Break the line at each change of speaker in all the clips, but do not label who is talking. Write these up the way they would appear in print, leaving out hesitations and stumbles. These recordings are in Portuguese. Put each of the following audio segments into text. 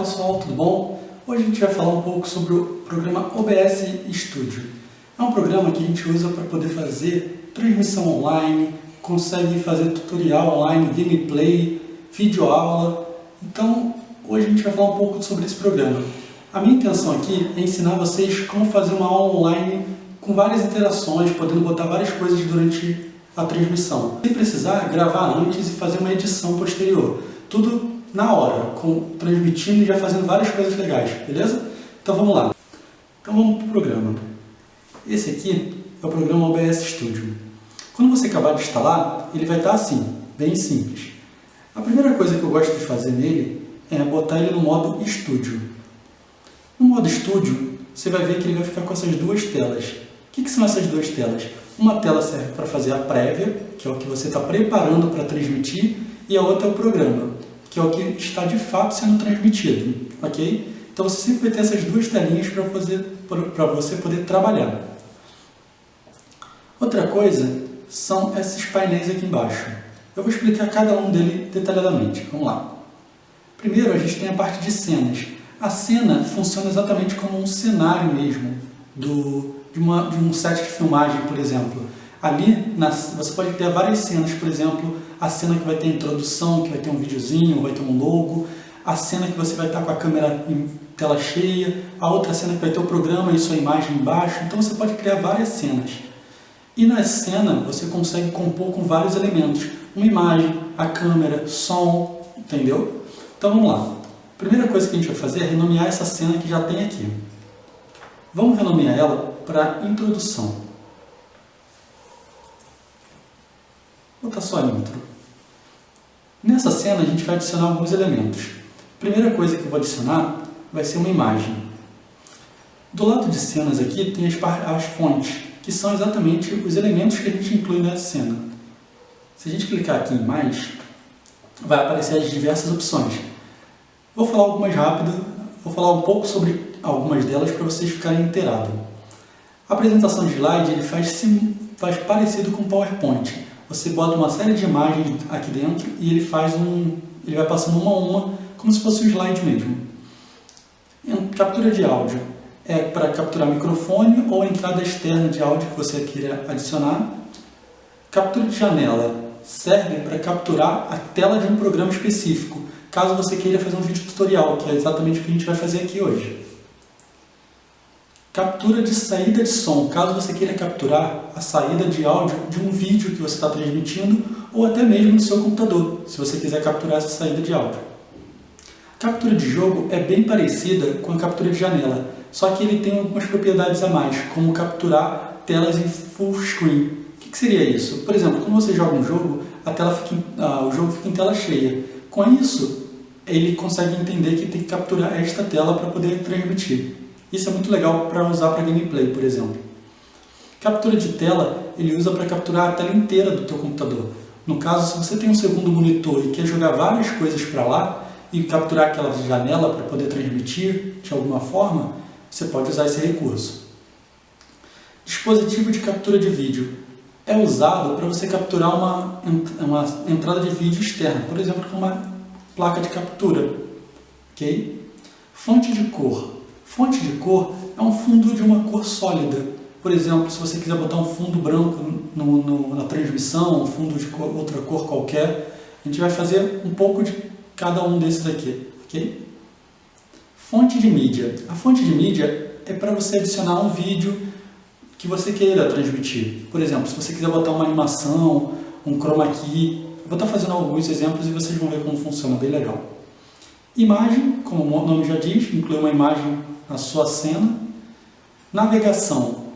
pessoal, tudo bom? Hoje a gente vai falar um pouco sobre o programa OBS Studio. É um programa que a gente usa para poder fazer transmissão online, consegue fazer tutorial online, gameplay, videoaula. Então, hoje a gente vai falar um pouco sobre esse programa. A minha intenção aqui é ensinar vocês como fazer uma aula online com várias interações, podendo botar várias coisas durante a transmissão. Sem precisar gravar antes e fazer uma edição posterior. Tudo na hora, transmitindo e já fazendo várias coisas legais, beleza? Então vamos lá. Então vamos para o programa. Esse aqui é o programa OBS Studio. Quando você acabar de instalar, ele vai estar assim, bem simples. A primeira coisa que eu gosto de fazer nele é botar ele no modo Estúdio. No modo Estúdio, você vai ver que ele vai ficar com essas duas telas. O que são essas duas telas? Uma tela serve para fazer a prévia, que é o que você está preparando para transmitir, e a outra é o programa, que é o que está de fato sendo transmitido, ok? Então você sempre vai ter essas duas telinhas para você poder trabalhar. Outra coisa são esses painéis aqui embaixo. Eu vou explicar cada um deles detalhadamente. Vamos lá. Primeiro a gente tem a parte de cenas. A cena funciona exatamente como um cenário mesmo de um set de filmagem, por exemplo. Ali você pode criar várias cenas, por exemplo, a cena que vai ter a introdução, que vai ter um videozinho, vai ter um logo, a cena que você vai estar com a câmera em tela cheia, a outra cena que vai ter o programa e sua imagem embaixo. Então você pode criar várias cenas. E na cena você consegue compor com vários elementos, uma imagem, a câmera, som, entendeu? Então vamos lá. A primeira coisa que a gente vai fazer é renomear essa cena que já tem aqui. Vamos renomear ela para introdução. Vou botar só intro. Nessa cena a gente vai adicionar alguns elementos. A primeira coisa que eu vou adicionar vai ser uma imagem. Do lado de cenas aqui tem as fontes, que são exatamente os elementos que a gente inclui nessa cena. Se a gente clicar aqui em mais, vai aparecer as diversas opções. Vou falar algumas rápidas, vou falar um pouco sobre algumas delas para vocês ficarem inteirados. A apresentação de slide ele faz parecido com o PowerPoint. Você bota uma série de imagens aqui dentro e ele vai passando uma a uma, como se fosse um slide mesmo. Captura de áudio é para capturar microfone ou entrada externa de áudio que você queira adicionar. Captura de janela serve para capturar a tela de um programa específico, caso você queira fazer um vídeo tutorial, que é exatamente o que a gente vai fazer aqui hoje. Captura de saída de som, caso você queira capturar a saída de áudio de um vídeo que você está transmitindo ou até mesmo do seu computador, se você quiser capturar essa saída de áudio. Captura de jogo é bem parecida com a captura de janela, só que ele tem algumas propriedades a mais, como capturar telas em full screen. O que seria isso? Por exemplo, quando você joga um jogo, o jogo fica em tela cheia. Com isso, ele consegue entender que tem que capturar esta tela para poder transmitir. Isso é muito legal para usar para gameplay, por exemplo. Captura de tela, ele usa para capturar a tela inteira do teu computador. No caso, se você tem um segundo monitor e quer jogar várias coisas para lá e capturar aquela janela para poder transmitir de alguma forma, você pode usar esse recurso. Dispositivo de captura de vídeo é usado para você capturar uma entrada de vídeo externa, por exemplo, com uma placa de captura. Okay? Fonte de cor. Fonte de cor é um fundo de uma cor sólida. Por exemplo, se você quiser botar um fundo branco na transmissão, um fundo de outra cor qualquer, a gente vai fazer um pouco de cada um desses aqui. Okay? Fonte de mídia. A fonte de mídia é para você adicionar um vídeo que você queira transmitir. Por exemplo, se você quiser botar uma animação, um chroma key, eu vou estar fazendo alguns exemplos e vocês vão ver como funciona, bem legal. Imagem, como o nome já diz, inclui uma imagem na sua cena. Navegação,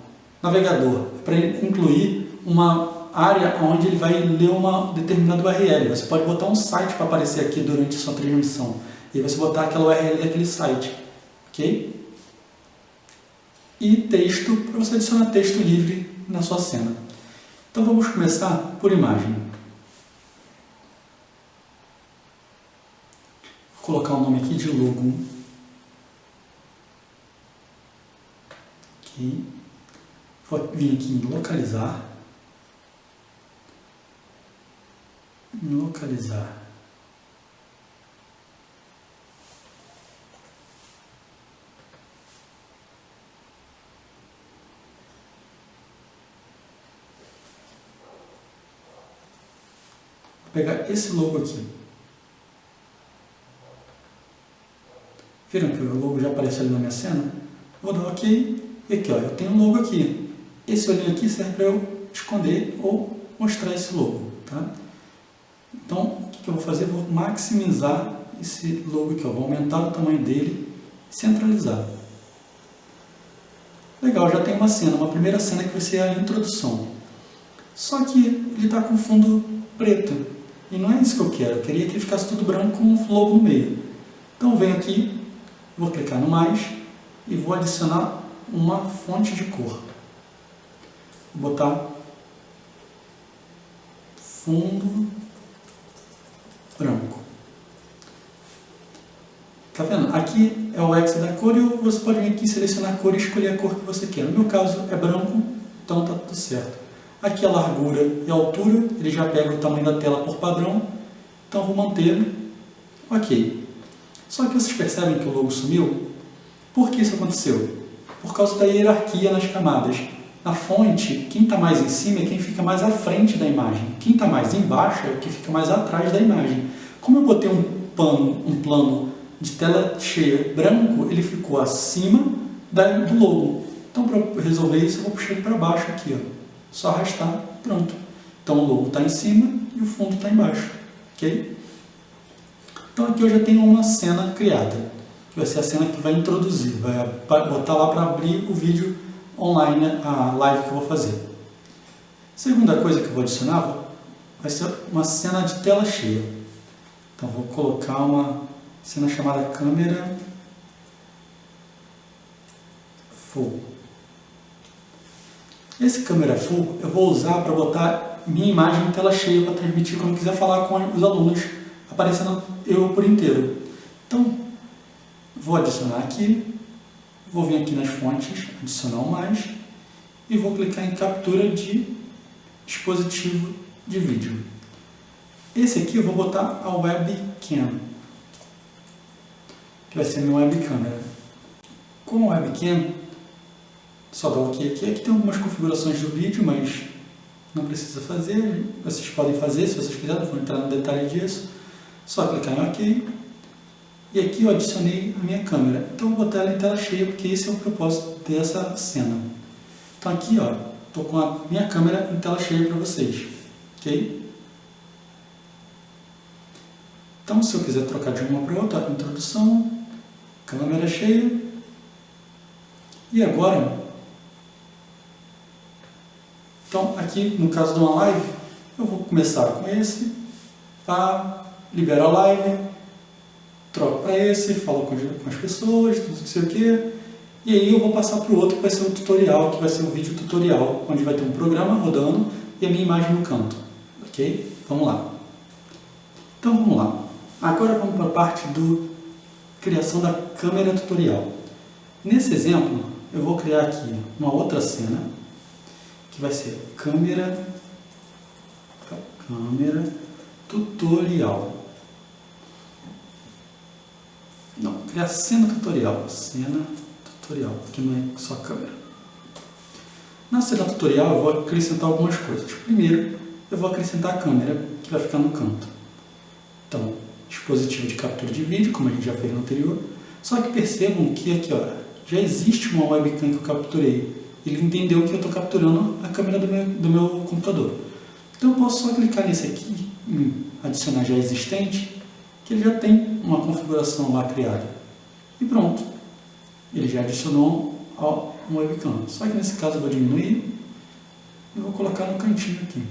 navegador, para incluir uma área onde ele vai ler uma determinada URL. Você pode botar um site para aparecer aqui durante a sua transmissão. E você botar aquela URL daquele site. Ok? E texto, para você adicionar texto livre na sua cena. Então vamos começar por imagem. Vou colocar o nome aqui de logo. Ok. Vou vir aqui em localizar. Localizar. pegar esse logo aqui. Viram que o logo já apareceu ali na minha cena? Vou dar OK. E aqui, ó, eu tenho um logo aqui. Esse olhinho aqui serve para eu esconder ou mostrar esse logo, tá? Então, o que eu vou fazer? Eu vou maximizar esse logo aqui, ó. Vou aumentar o tamanho dele e centralizar. Legal, já tem uma cena, uma primeira cena que vai ser a introdução. Só que ele está com fundo preto. E não é isso que eu quero. Eu queria que ele ficasse tudo branco com um logo no meio. Então eu venho aqui, vou clicar no mais e vou adicionar uma fonte de cor. Vou botar fundo branco. Tá vendo? Aqui é o X da cor e você pode vir aqui selecionar a cor e escolher a cor que você quer. No meu caso é branco, então tá tudo certo. Aqui a largura e a altura, ele já pega o tamanho da tela por padrão, então vou manter OK. Só que vocês percebem que o logo sumiu? Por que isso aconteceu? Por causa da hierarquia nas camadas. Na fonte, quem está mais em cima é quem fica mais à frente da imagem. Quem está mais embaixo é o que fica mais atrás da imagem. Como eu botei um plano de tela cheia branco, ele ficou acima do logo. Então, para resolver isso, eu vou puxar ele para baixo aqui, ó. Só arrastar, pronto. Então, o logo está em cima e o fundo está embaixo, ok? Então, aqui eu já tenho uma cena criada, que vai ser a cena que vai introduzir, vai botar lá para abrir o vídeo online, a live que eu vou fazer. Segunda coisa que eu vou adicionar vai ser uma cena de tela cheia. Então, vou colocar uma cena chamada câmera full. Esse câmera full eu vou usar para botar minha imagem em tela cheia para transmitir quando eu quiser falar com os alunos, aparecendo eu por inteiro. Então, vou adicionar aqui, vou vir aqui nas fontes, adicionar um mais, e vou clicar em captura de dispositivo de vídeo. Esse aqui eu vou botar a webcam, que vai ser minha webcâmera. Com a webcam, só dá OK aqui. Aqui tem algumas configurações do vídeo, mas não precisa fazer. Vocês podem fazer se vocês quiserem, não vou entrar no detalhe disso. Só clicar em OK. E aqui eu adicionei a minha câmera. Então eu vou botar ela em tela cheia, porque esse é o propósito dessa cena. Então aqui, ó, estou com a minha câmera em tela cheia para vocês. Ok? Então, se eu quiser trocar de uma para outra, introdução, câmera cheia. E agora, então aqui no caso de uma live, eu vou começar com esse, tá? Libero a live, troco para esse, falo com as pessoas, tudo não sei o que, e aí eu vou passar para o outro que vai ser o tutorial, que vai ser um vídeo tutorial, onde vai ter um programa rodando e a minha imagem no canto. Ok? Vamos lá. Então vamos lá. Agora vamos para a parte do criação da câmera tutorial. Nesse exemplo, eu vou criar aqui uma outra cena, que vai ser câmera tutorial. Não, criar cena tutorial, porque não é só câmera. Na cena tutorial eu vou acrescentar algumas coisas. Primeiro, eu vou acrescentar a câmera, que vai ficar no canto. Então, dispositivo de captura de vídeo, como a gente já fez no anterior. Só que percebam que aqui, ó, já existe uma webcam que eu capturei. Ele entendeu que eu estou capturando a câmera do meu computador. Então eu posso só clicar nesse aqui, em adicionar já existente, que ele já tem uma configuração lá criada. E pronto. Ele já adicionou uma webcam. Só que nesse caso eu vou diminuir e vou colocar no cantinho aqui.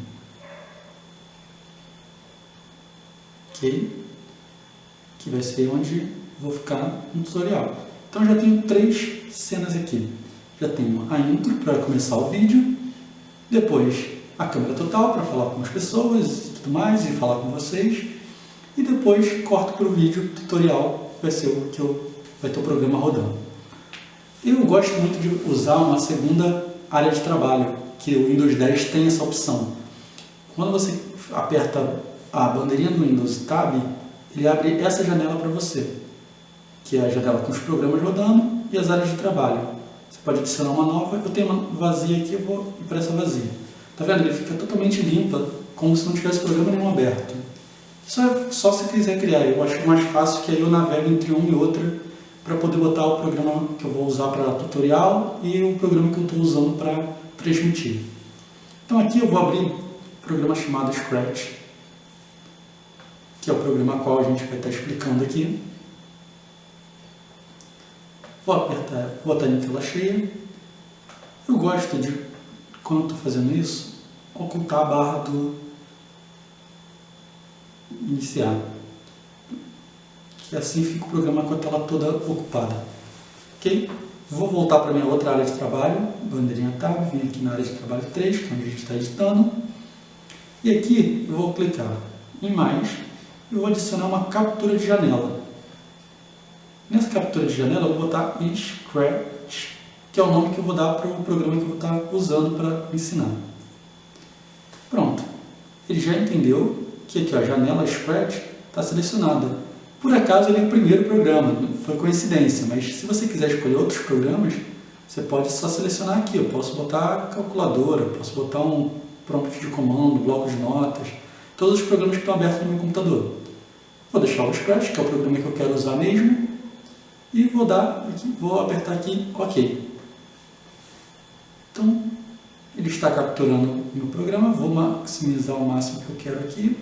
Ok? Que vai ser onde vou ficar no tutorial. Então eu já tenho 3 cenas aqui. Já tenho a intro para começar o vídeo, depois a câmera total para falar com as pessoas e tudo mais, e falar com vocês, e depois corto para o vídeo tutorial, vai ser o que vai ter o programa rodando. Eu gosto muito de usar uma segunda área de trabalho, que o Windows 10 tem essa opção. Quando você aperta a bandeirinha do Windows Tab, ele abre essa janela para você, que é a janela com os programas rodando e as áreas de trabalho. Você pode adicionar uma nova, eu tenho uma vazia aqui, eu vou ir para essa vazia. Tá vendo? Ele fica totalmente limpa, como se não tivesse programa nenhum aberto. Só se quiser criar. Eu acho mais fácil que aí eu navego entre uma e outra para poder botar o programa que eu vou usar para tutorial e o programa que eu estou usando para transmitir. Então aqui eu vou abrir um programa chamado Scratch, que é o programa qual a gente vai estar explicando aqui. Vou botar em tela cheia. Eu gosto de, quando estou fazendo isso, ocultar a barra do iniciar, que assim fica o programa com a tela toda ocupada. Ok? Vou voltar para a minha outra área de trabalho, bandeirinha Tab, vim aqui na área de trabalho 3, que é onde a gente está editando. E aqui eu vou clicar em mais e vou adicionar uma captura de janela. Nessa captura de janela eu vou botar Scratch, que é o nome que eu vou dar para o programa que eu vou estar usando para ensinar. Pronto. Ele já entendeu que aqui, ó, a janela Scratch está selecionada. Por acaso ele é o primeiro programa, não foi coincidência, mas se você quiser escolher outros programas, você pode só selecionar aqui. Eu posso botar calculadora, posso botar um prompt de comando, bloco de notas, todos os programas que estão abertos no meu computador. Vou deixar o Scratch, que é o programa que eu quero usar mesmo, e vou apertar aqui OK. Então, ele está capturando no programa, vou maximizar o máximo que eu quero aqui,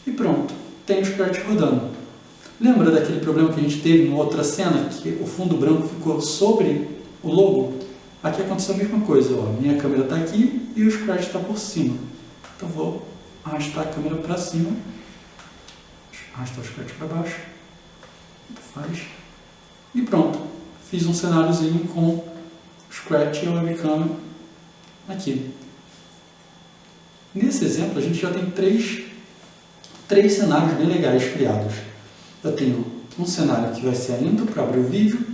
e pronto, tem o Scratch rodando. Lembra daquele problema que a gente teve em outra cena, que o fundo branco ficou sobre o logo? Aqui aconteceu a mesma coisa, ó. Minha câmera está aqui e o Scratch está por cima. Então vou arrastar a câmera para cima, arrastar o Scratch para baixo, e pronto, fiz um cenáriozinho com o Scratch e a webcam aqui. Nesse exemplo a gente já tem três cenários bem legais criados. Eu tenho um cenário que vai ser a intro para abrir o vídeo,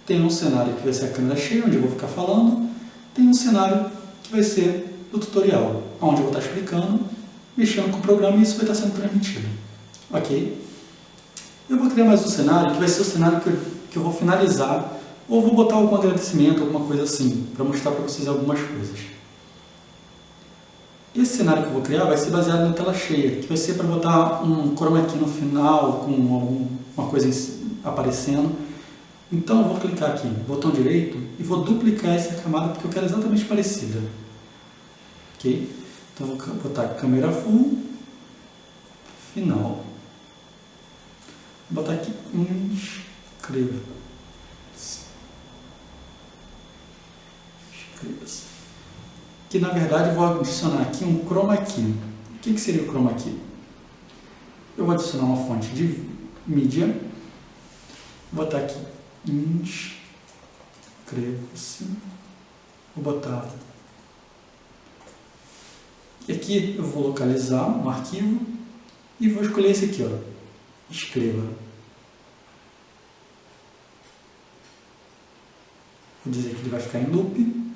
tenho um cenário que vai ser a câmera cheia, onde eu vou ficar falando, tenho um cenário que vai ser o tutorial, onde eu vou estar explicando, mexendo com o programa e isso vai estar sendo transmitido. Ok? Eu vou criar mais um cenário, que vai ser o cenário que eu vou finalizar, ou vou botar algum agradecimento, alguma coisa assim, para mostrar para vocês algumas coisas. Esse cenário que eu vou criar vai ser baseado na tela cheia, que vai ser para botar um chroma key no final, com alguma coisa aparecendo. Então eu vou clicar aqui, botão direito, e vou duplicar essa camada porque eu quero exatamente parecida. Ok? Então eu vou botar câmera full, final. Vou botar aqui inscreva-se. Que na verdade eu vou adicionar aqui um chroma key. O que seria o chroma key? Eu vou adicionar uma fonte de mídia, vou botar aqui inscreva-se, vou botar, e aqui eu vou localizar um arquivo e vou escolher esse aqui, ó, escreva. Vou dizer que ele vai ficar em loop.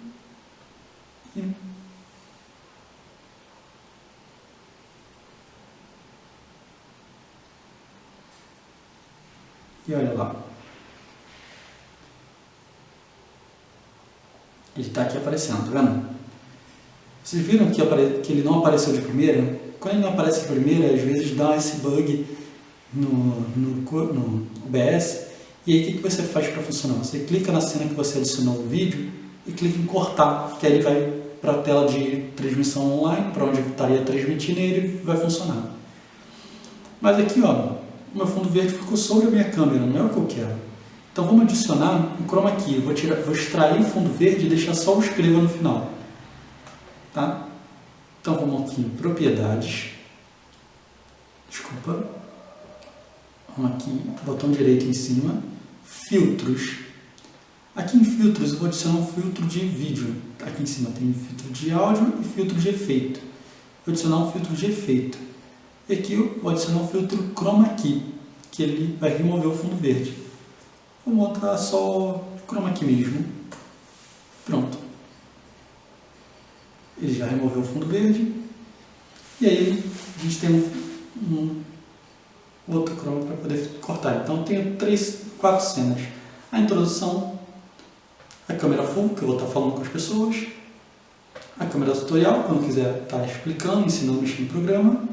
E olha lá. Ele está aqui aparecendo, tá vendo? Vocês viram que ele não apareceu de primeira? Quando ele não aparece de primeira, às vezes dá esse bug no OBS. E aí o que você faz para funcionar? Você clica na cena que você adicionou o vídeo e clica em cortar, que aí ele vai para a tela de transmissão online, para onde eu estaria transmitindo, e ele vai funcionar. Mas aqui, ó, o meu fundo verde ficou sobre a minha câmera, não é o que eu quero. Então vamos adicionar um chroma key. Vou extrair o fundo verde e deixar só o escreva no final. Tá? Então vamos aqui em propriedades. Desculpa. Vamos aqui, botão direito em cima. Filtros. Aqui em filtros eu vou adicionar um filtro de vídeo. Aqui em cima tem filtro de áudio e filtro de efeito. Vou adicionar um filtro de efeito. E aqui eu vou adicionar um filtro chroma key, que ele vai remover o fundo verde. Vou montar só chroma key mesmo. Pronto. Ele já removeu o fundo verde. E aí a gente tem um outro chroma para poder cortar. Então eu tenho 4 cenas. A introdução, a câmera full, que eu vou estar falando com as pessoas, a câmera tutorial, quando quiser estar explicando, ensinando a mexer no programa,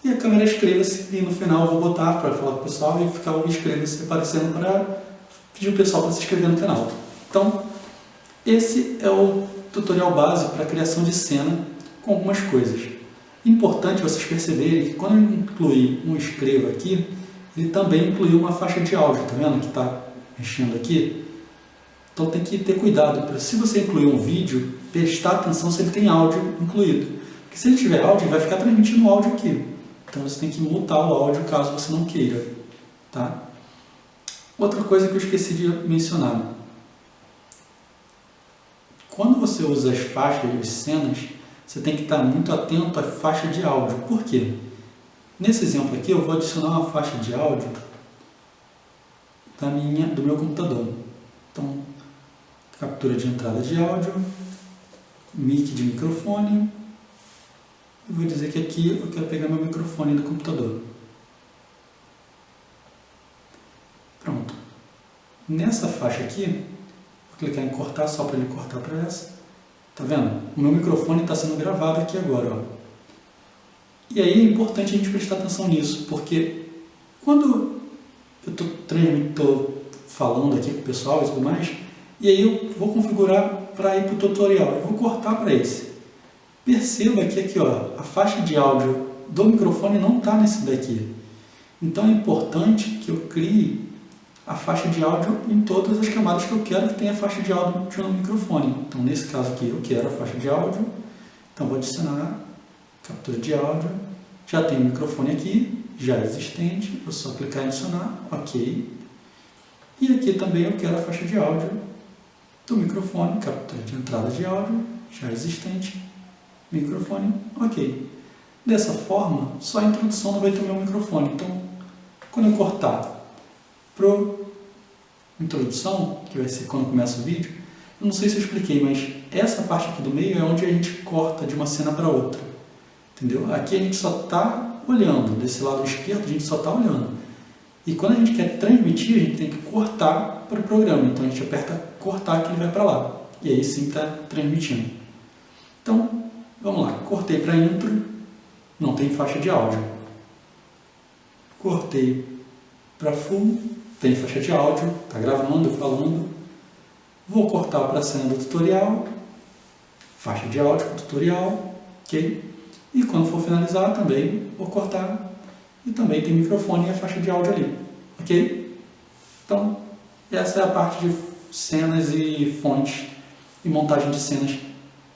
e a câmera inscreva-se, e no final eu vou botar para falar com o pessoal e ficar o inscreva-se aparecendo para pedir o pessoal para se inscrever no canal. Então, esse é o tutorial base para a criação de cena com algumas coisas. Importante vocês perceberem que quando eu incluí um escreva aqui, ele também incluiu uma faixa de áudio, tá vendo que está mexendo aqui? Então tem que ter cuidado, se você incluir um vídeo, prestar atenção se ele tem áudio incluído. Porque se ele tiver áudio, ele vai ficar transmitindo o áudio aqui. Então você tem que mutar o áudio caso você não queira. Tá? Outra coisa que eu esqueci de mencionar. Quando você usa as faixas de cenas, você tem que estar muito atento à faixa de áudio. Por quê? Nesse exemplo aqui eu vou adicionar uma faixa de áudio do meu computador. Então, captura de entrada de áudio, mic de microfone. Eu vou dizer que aqui eu quero pegar meu microfone do computador. Pronto. Nessa faixa aqui, vou clicar em cortar só para ele cortar para essa. Tá vendo? O meu microfone está sendo gravado aqui agora. Ó. E aí é importante a gente prestar atenção nisso, porque quando eu estou falando aqui com o pessoal e tudo mais, e aí eu vou configurar para ir para o tutorial, eu vou cortar para esse. Perceba que aqui ó, a faixa de áudio do microfone não está nesse daqui. Então é importante que eu crie a faixa de áudio em todas as camadas que eu quero que tenha faixa de áudio no microfone. Então nesse caso aqui eu quero a faixa de áudio, então vou adicionar captura de áudio, já tem o microfone aqui, já existente, vou só clicar em adicionar, ok. E aqui também eu quero a faixa de áudio do microfone, captura de entrada de áudio, já existente, microfone, ok. Dessa forma, só a introdução não vai ter o meu microfone. Então, quando eu cortar para introdução, que vai ser quando começa o vídeo, eu não sei se eu expliquei, mas essa parte aqui do meio é onde a gente corta de uma cena para outra. Entendeu? Aqui a gente só está olhando, desse lado esquerdo a gente só está olhando. E quando a gente quer transmitir, a gente tem que cortar para o programa. Então a gente aperta cortar que ele vai para lá. E aí sim está transmitindo. Então, vamos lá. Cortei para intro, não tem faixa de áudio. Cortei para full, tem faixa de áudio, está gravando, falando. Vou cortar para a cena do tutorial, faixa de áudio com tutorial, ok? E quando for finalizar também vou cortar e também tem microfone e a faixa de áudio ali, ok? Então, essa é a parte de cenas e fontes e montagem de cenas.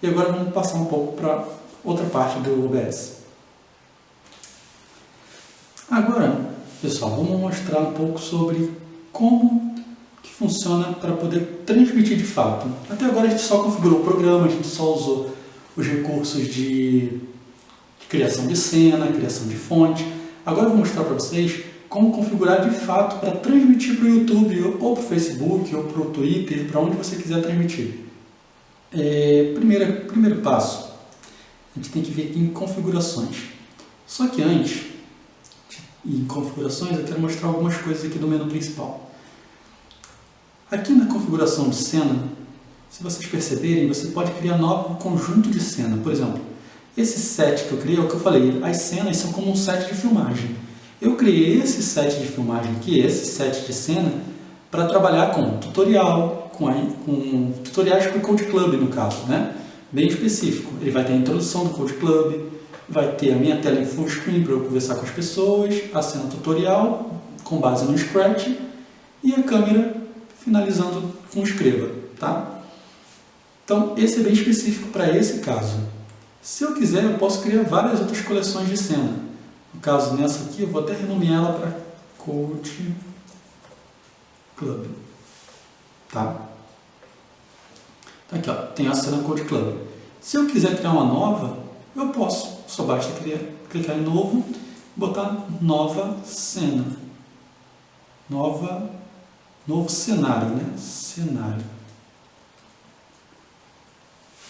E agora vamos passar um pouco para outra parte do OBS. Agora, pessoal, vamos mostrar um pouco sobre como que funciona para poder transmitir de fato. Até agora a gente só configurou o programa, a gente só usou os recursos de criação de cena, criação de fonte. Agora eu vou mostrar para vocês como configurar de fato para transmitir para o YouTube, ou para o Facebook, ou para o Twitter, para onde você quiser transmitir. Primeiro passo, a gente tem que vir aqui em configurações. Só que antes, em configurações, eu quero mostrar algumas coisas aqui do menu principal. Aqui na configuração de cena, se vocês perceberem, você pode criar novo conjunto de cena. Por exemplo, esse set que eu criei é o que eu falei, as cenas são como um set de filmagem. Eu criei esse set de filmagem aqui, esse set de cena, para trabalhar com tutorial, com tutoriais para o Code Club no caso, né? Bem específico. Ele vai ter a introdução do Code Club, vai ter a minha tela em full screen para eu conversar com as pessoas, a cena tutorial com base no Scratch e a câmera finalizando com escreva, tá? Então esse é bem específico para esse caso. Se eu quiser, eu posso criar várias outras coleções de cena. No caso, nessa aqui, eu vou até renomear ela para Code Club. Tá? Então aqui, ó, tem a cena Code Club. Se eu quiser criar uma nova, eu posso. Só basta clicar em novo, botar nova cena. Novo cenário, né? Cenário.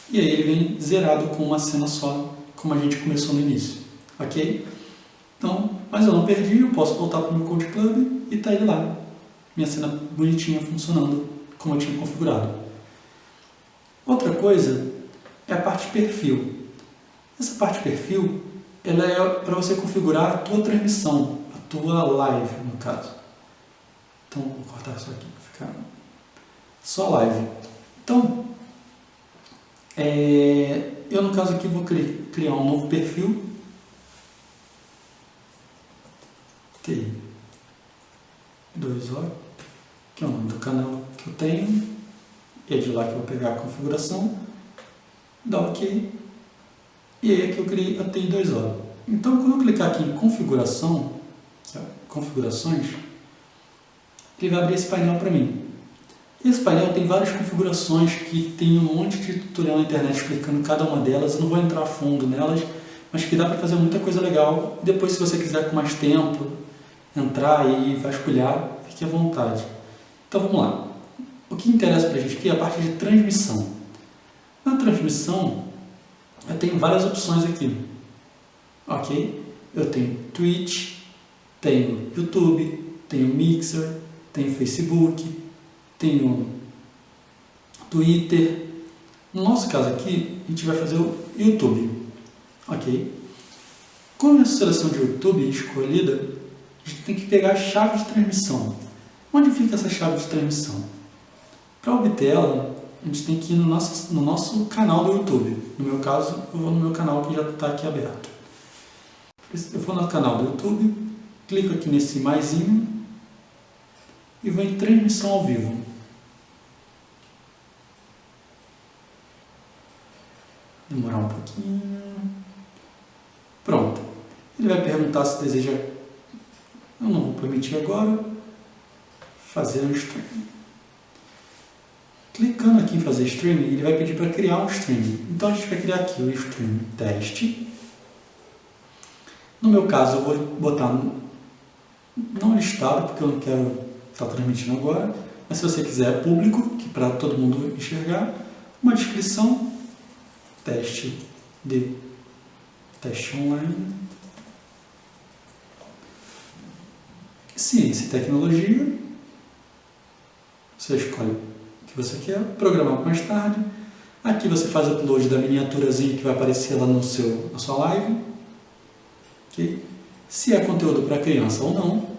E aí ele vem zerado com uma cena só, como a gente começou no início, ok? Então, mas eu não perdi, eu posso voltar para o meu Code Club e tá ele lá. Minha cena bonitinha funcionando como eu tinha configurado. Outra coisa é a parte perfil. Essa parte perfil ela é para você configurar a tua transmissão, a tua live, no caso. Então, vou cortar isso aqui para ficar só live. Então, eu no caso aqui vou criar um novo perfil. Ok. 2O, que é o nome do canal que eu tenho. E é de lá que eu vou pegar a configuração. Dá OK. E aí aqui eu criei a TI2O. Então, quando eu clicar aqui em configuração, configurações, ele vai abrir esse painel para mim. Esse painel tem várias configurações que tem um monte de tutorial na internet explicando cada uma delas. Eu não vou entrar a fundo nelas, mas que dá para fazer muita coisa legal. Depois, se você quiser com mais tempo, entrar e vasculhar, fique à vontade. Então vamos lá. O que interessa para a gente aqui é a parte de transmissão. Na transmissão, eu tenho várias opções aqui. Ok? Eu tenho Twitch, tenho YouTube, tenho Mixer, tenho Facebook, tenho Twitter. No nosso caso aqui, a gente vai fazer o YouTube. Ok? Com a seleção de YouTube escolhida, a gente tem que pegar a chave de transmissão. Onde fica essa chave de transmissão? Para obter ela, a gente tem que ir no nosso canal do YouTube. No meu caso, eu vou no meu canal que já está aqui aberto. Eu vou no canal do YouTube, clico aqui nesse maisinho e vou em transmissão ao vivo. Demorar um pouquinho. Pronto. Ele vai perguntar se deseja. Eu não vou permitir agora. Fazer um stream. Clicando aqui em fazer streaming, ele vai pedir para criar um streaming. Então a gente vai criar aqui o stream teste. No meu caso, eu vou botar não listado, porque eu não quero estar transmitindo agora. Mas se você quiser, é público, que para todo mundo enxergar. Uma descrição, teste online, ciência e tecnologia. Você escolhe o que você quer, programar mais tarde. Aqui você faz o upload da miniaturazinha que vai aparecer lá na sua live. Okay? Se é conteúdo para criança ou não.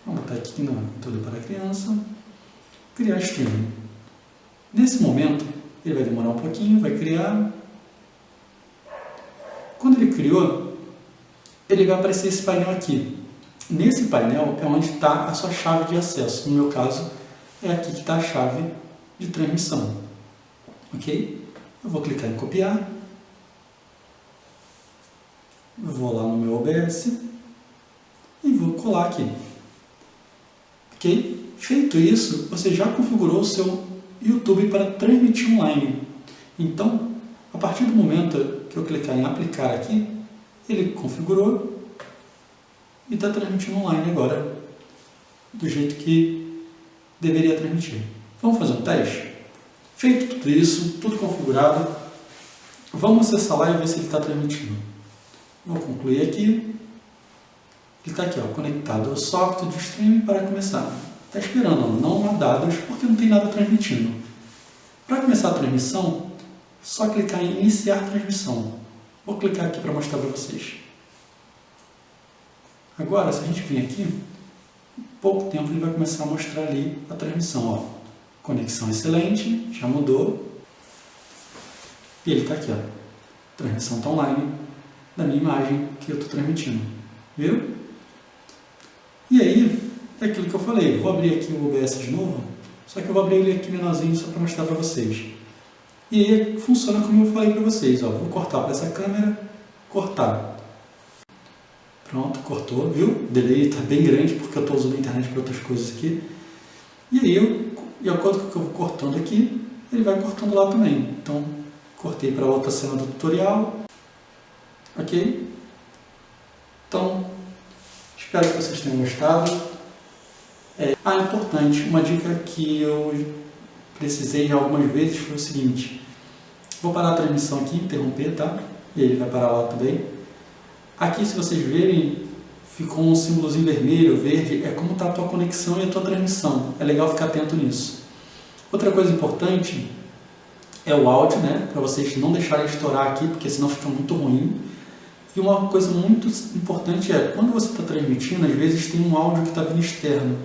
Vamos botar aqui que não é conteúdo para criança. Criar streaming. Nesse momento, ele vai demorar um pouquinho, vai criar. Quando ele criou, ele vai aparecer esse painel aqui. Nesse painel é onde está a sua chave de acesso. No meu caso, é aqui que está a chave de transmissão. Ok? Eu vou clicar em copiar. Eu vou lá no meu OBS e vou colar aqui. Ok? Feito isso, você já configurou o seu YouTube para transmitir online. Então, a partir do momento que eu clicar em aplicar aqui, ele configurou e está transmitindo online agora, do jeito que deveria transmitir. Vamos fazer um teste? Feito tudo isso, tudo configurado, vamos acessar lá e ver se ele está transmitindo. Vou concluir aqui. Ele está aqui, ó, conectado ao software de streaming para começar. Está esperando, ó, não há dados porque não tem nada transmitindo. Para começar a transmissão, só clicar em iniciar transmissão. Vou clicar aqui para mostrar para vocês. Agora, se a gente vir aqui, em pouco tempo ele vai começar a mostrar ali a transmissão. Ó. Conexão excelente, já mudou. E ele está aqui, ó. Transmissão está online da minha imagem que eu estou transmitindo. Viu? E aí, é aquilo que eu falei. Vou abrir aqui o OBS de novo, só que eu vou abrir ele aqui menorzinho só para mostrar para vocês. E aí funciona como eu falei para vocês. Ó. Vou cortar para essa câmera, cortar. Pronto, cortou, viu? O delay está bem grande porque eu estou usando a internet para outras coisas aqui. E aí, de acordo com o que eu vou cortando aqui, ele vai cortando lá também. Então, cortei para outra cena do tutorial. Ok? Então, espero que vocês tenham gostado. Importante, uma dica que eu precisei algumas vezes foi o seguinte. Vou parar a transmissão aqui, interromper, tá? E ele vai parar lá também. Aqui, se vocês verem, ficou um símbolozinho vermelho, verde, é como está a tua conexão e a tua transmissão. É legal ficar atento nisso. Outra coisa importante é o áudio, né? Para vocês não deixarem estourar aqui, porque senão fica muito ruim. E uma coisa muito importante é, quando você está transmitindo, às vezes tem um áudio que está vindo externo.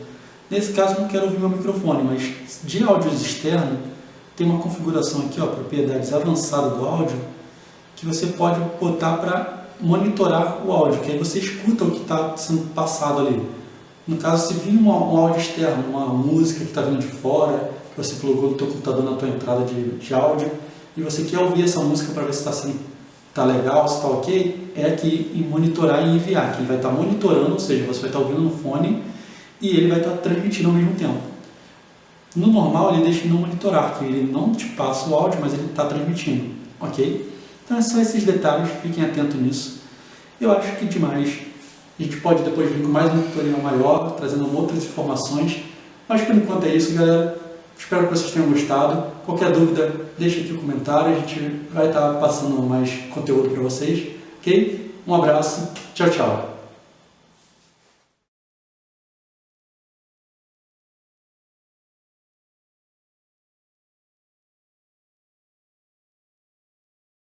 Nesse caso, eu não quero ouvir meu microfone, mas de áudios externos, tem uma configuração aqui, ó, propriedades avançadas do áudio, que você pode botar para monitorar o áudio, que aí você escuta o que está sendo passado ali. No caso, se vir um áudio externo, uma música que está vindo de fora, que você plugou no teu computador na tua entrada de áudio, e você quer ouvir essa música para ver se está legal, se está ok, é aqui em monitorar e enviar, que ele vai estar monitorando, ou seja, você vai estar ouvindo no fone e ele vai estar transmitindo ao mesmo tempo. No normal, ele deixa não monitorar, que ele não te passa o áudio, mas ele está transmitindo, ok? Então, é só esses detalhes, fiquem atentos nisso. Eu acho que demais. A gente pode depois vir com mais um tutorial maior, trazendo outras informações. Mas por enquanto é isso, galera. Espero que vocês tenham gostado. Qualquer dúvida, deixe aqui o comentário. A gente vai estar passando mais conteúdo para vocês. Ok? Um abraço. Tchau, tchau.